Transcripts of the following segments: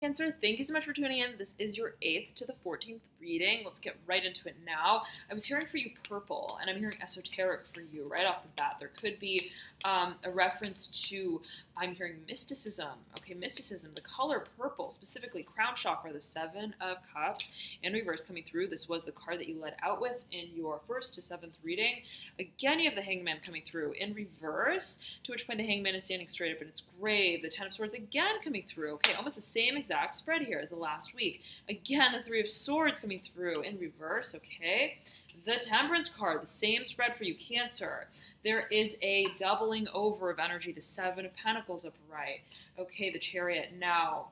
Cancer, thank you so much for tuning in. This is your 8th to the 14th reading. Let's get right into it now. I was hearing for you purple, and I'm hearing esoteric for you right off the bat. There could be a reference to, I'm hearing mysticism. Okay, mysticism, the color purple, specifically crown chakra, the 7 of Cups in reverse coming through. This was the card that you led out with in your 1st to 7th reading. Again, you have the Hangman coming through in reverse, to which point the Hangman is standing straight up in its grave. The 10 of Swords again coming through. Okay, almost the same exact spread here as the last week. Again, the 3 of Swords coming through in reverse. Okay, the Temperance card, the same spread for you, Cancer. There is a doubling over of energy, the 7 of Pentacles upright. Okay, the Chariot now.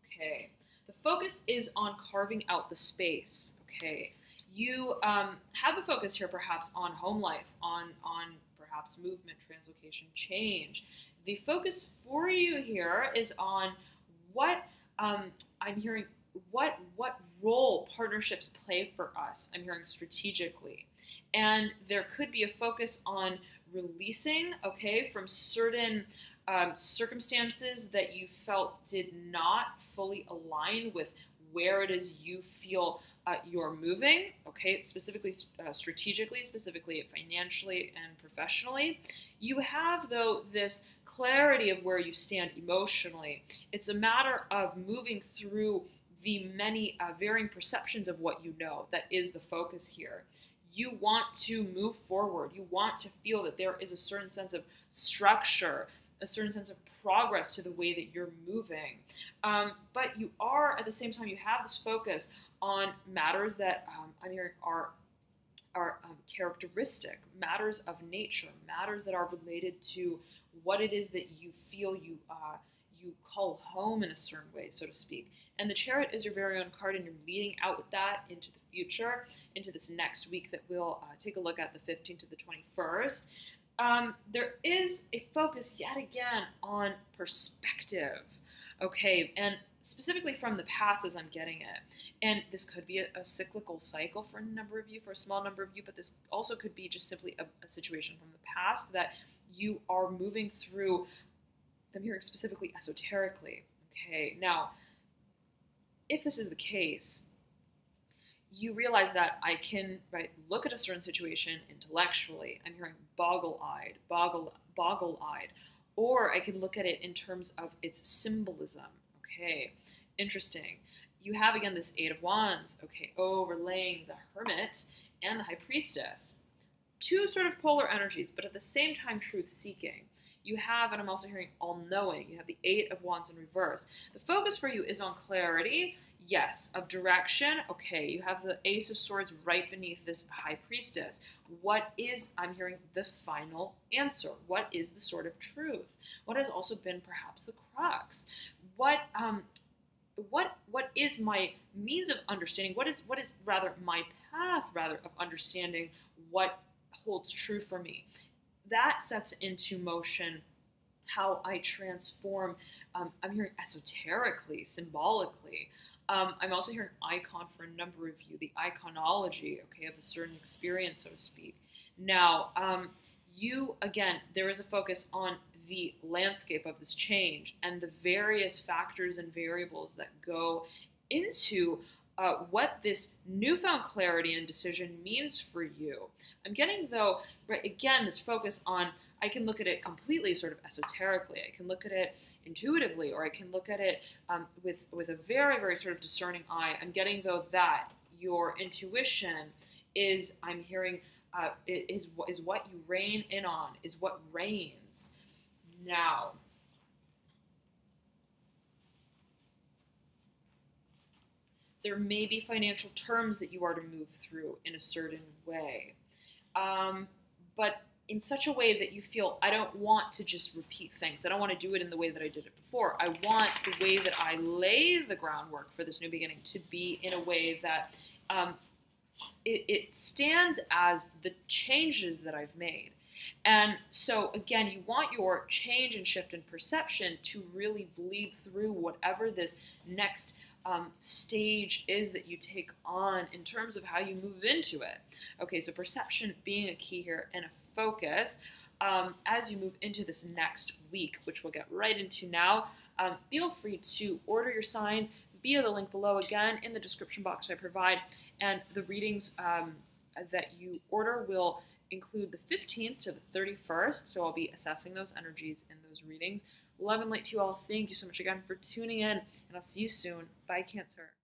Okay, the focus is on carving out the space. Okay, you have a focus here perhaps on home life, on perhaps movement, translocation, change. The focus for you here is on what I'm hearing, what role partnerships play for us. I'm hearing strategically. And there could be a focus on releasing, okay, from certain circumstances that you felt did not fully align with where it is you feel you're moving, okay, specifically strategically, specifically financially and professionally. You have, though, this clarity of where you stand emotionally. It's a matter of moving through the many varying perceptions of what you know. That is the focus here. You want to move forward. You want to feel that there is a certain sense of structure, a certain sense of progress to the way that you're moving. But you are, at the same time, you have this focus on matters that I'm hearing are characteristic, matters of nature, matters that are related to what it is that you feel you call home in a certain way, so to speak. And the Chariot is your very own card, and you're leading out with that into the future, into this next week that we'll take a look at, the 15th to the 21st. There is a focus yet again on perspective, okay, and specifically from the past as I'm getting it. And this could be a cyclical cycle for a number of you, for a small number of you, but this also could be just simply a situation from the past that you are moving through. I'm hearing specifically esoterically, okay. Now, if this is the case, you realize that I can look at a certain situation intellectually. I'm hearing boggle-eyed, or I can look at it in terms of its symbolism. Okay, interesting. You have again this 8 of Wands. Okay, overlaying the Hermit and the High Priestess. Two sort of polar energies, but at the same time truth-seeking. You have, and I'm also hearing all-knowing. You have the 8 of Wands in reverse. The focus for you is on clarity. Yes, of direction. Okay, you have the Ace of Swords right beneath this High Priestess. What is, I'm hearing, the final answer? What is the sort of truth? What has also been perhaps the crux? What is my means of understanding? What is rather my path of understanding what holds true for me? That sets into motion how I transform. I'm hearing esoterically, symbolically. I'm also hearing icon for a number of you, the iconology, okay, of a certain experience, so to speak. Now, you, again, there is a focus on the landscape of this change and the various factors and variables that go into what this newfound clarity and decision means for you. I'm getting, though, right, again, this focus on, I can look at it completely sort of esoterically. I can look at it intuitively, or I can look at it with a very, very sort of discerning eye. I'm getting, though, that your intuition is, I'm hearing, is what you rein in on, is what reigns. Now, there may be financial terms that you are to move through in a certain way, but in such a way that you feel, I don't want to just repeat things. I don't want to do it in the way that I did it before. I want the way that I lay the groundwork for this new beginning to be in a way that it stands as the changes that I've made. And so, again, you want your change and shift in perception to really bleed through whatever this next stage is that you take on in terms of how you move into it. Okay, so perception being a key here and a focus as you move into this next week, which we'll get right into now. feel free to order your signs via the link below, again, in the description box I provide. And the readings that you order will include the 15th to the 31st, so I'll be assessing those energies in those readings. Love and light to you all. Thank you so much again for tuning in, and I'll see you soon. Bye, Cancer.